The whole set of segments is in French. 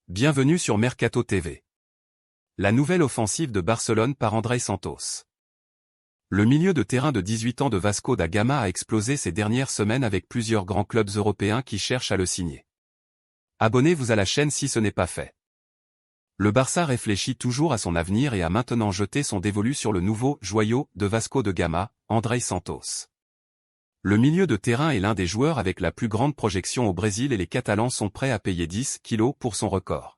Bienvenue sur Mercato TV. La nouvelle offensive de Barcelone par Andrei Santos. Le milieu de terrain de 18 ans de Vasco da Gama a explosé ces dernières semaines avec plusieurs grands clubs européens qui cherchent à le signer. Abonnez-vous à la chaîne si ce n'est pas fait. Le Barça réfléchit toujours à son avenir et a maintenant jeté son dévolu sur le nouveau joyau de Vasco da Gama, Andrei Santos. Le milieu de terrain est l'un des joueurs avec la plus grande projection au Brésil et les Catalans sont prêts à payer 10 kilos pour son record.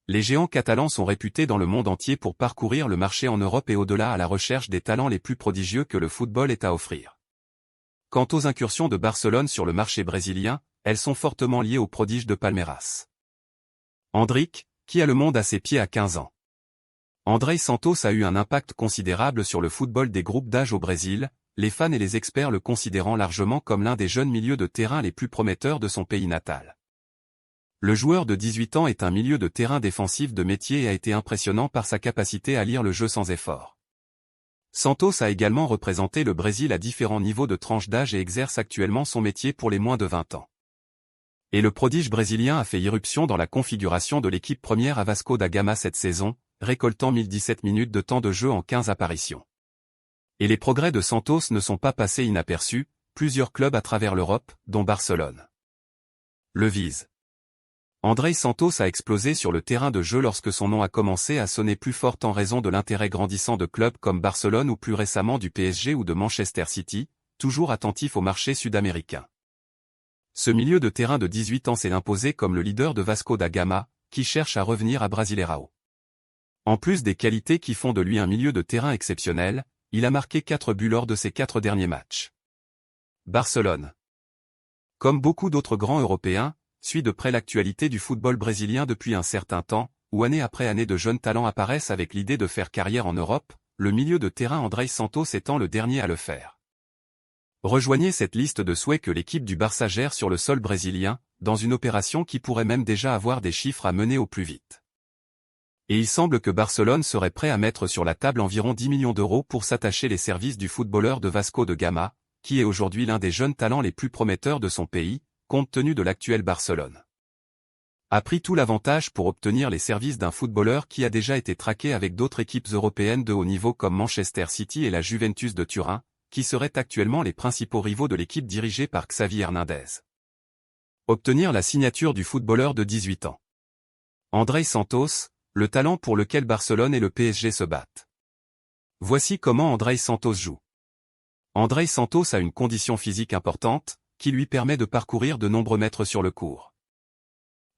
Les géants catalans sont réputés dans le monde entier pour parcourir le marché en Europe et au-delà à la recherche des talents les plus prodigieux que le football ait à offrir. Quant aux incursions de Barcelone sur le marché brésilien, elles sont fortement liées aux prodiges de Palmeiras. Endrick, qui a le monde à ses pieds à 15 ans. Andrei Santos a eu un impact considérable sur le football des groupes d'âge au Brésil, les fans et les experts le considérant largement comme l'un des jeunes milieux de terrain les plus prometteurs de son pays natal. Le joueur de 18 ans est un milieu de terrain défensif de métier et a été impressionnant par sa capacité à lire le jeu sans effort. Santos a également représenté le Brésil à différents niveaux de tranche d'âge et exerce actuellement son métier pour les moins de 20 ans. Et le prodige brésilien a fait irruption dans la configuration de l'équipe première à Vasco da Gama cette saison, récoltant 1017 minutes de temps de jeu en 15 apparitions. Et les progrès de Santos ne sont pas passés inaperçus, plusieurs clubs à travers l'Europe, dont Barcelone, le visent. Andrei Santos a explosé sur le terrain de jeu lorsque son nom a commencé à sonner plus fort en raison de l'intérêt grandissant de clubs comme Barcelone ou plus récemment du PSG ou de Manchester City, toujours attentifs au marché sud-américain. Ce milieu de terrain de 18 ans s'est imposé comme le leader de Vasco da Gama, qui cherche à revenir à Brasileirão. En plus des qualités qui font de lui un milieu de terrain exceptionnel, il a marqué 4 buts lors de ses 4 derniers matchs. Barcelone. Comme beaucoup d'autres grands Européens, suit de près l'actualité du football brésilien depuis un certain temps, où année après année de jeunes talents apparaissent avec l'idée de faire carrière en Europe, le milieu de terrain Andrei Santos étant le dernier à le faire. Rejoignez cette liste de souhaits que l'équipe du Barça gère sur le sol brésilien, dans une opération qui pourrait même déjà avoir des chiffres à mener au plus vite. Et il semble que Barcelone serait prêt à mettre sur la table environ 10 millions d'euros pour s'attacher les services du footballeur de Vasco da Gama, qui est aujourd'hui l'un des jeunes talents les plus prometteurs de son pays, compte tenu de l'actuel Barcelone. A pris tout l'avantage pour obtenir les services d'un footballeur qui a déjà été traqué avec d'autres équipes européennes de haut niveau comme Manchester City et la Juventus de Turin, qui seraient actuellement les principaux rivaux de l'équipe dirigée par Xavi Hernandez. Obtenir la signature du footballeur de 18 ans. Andrei Santos, le talent pour lequel Barcelone et le PSG se battent. Voici comment Andrei Santos joue. Andrei Santos a une condition physique importante, qui lui permet de parcourir de nombreux mètres sur le court.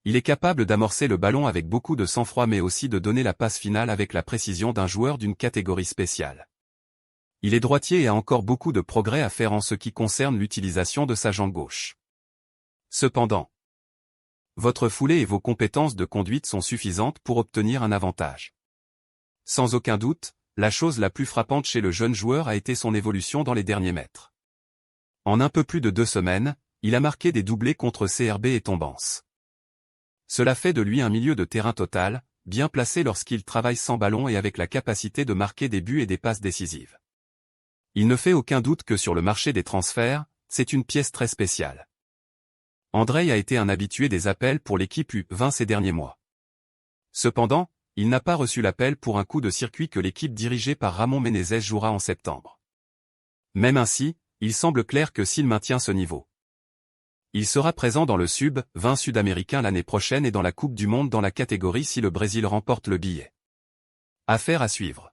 Il est capable d'amorcer le ballon avec beaucoup de sang-froid mais aussi de donner la passe finale avec la précision d'un joueur d'une catégorie spéciale. Il est droitier et a encore beaucoup de progrès à faire en ce qui concerne l'utilisation de sa jambe gauche. Cependant, votre foulée et vos compétences de conduite sont suffisantes pour obtenir un avantage. Sans aucun doute, la chose la plus frappante chez le jeune joueur a été son évolution dans les derniers mètres. En un peu plus de 2 semaines, il a marqué des doublés contre CRB et Tombense. Cela fait de lui un milieu de terrain total, bien placé lorsqu'il travaille sans ballon et avec la capacité de marquer des buts et des passes décisives. Il ne fait aucun doute que sur le marché des transferts, c'est une pièce très spéciale. Andrei a été un habitué des appels pour l'équipe U20 ces derniers mois. Cependant, il n'a pas reçu l'appel pour un coup de circuit que l'équipe dirigée par Ramon Menezes jouera en septembre. Même ainsi, il semble clair que s'il maintient ce niveau, il sera présent dans le Sub-20 sud-américain l'année prochaine et dans la Coupe du Monde dans la catégorie si le Brésil remporte le billet. Affaire à suivre.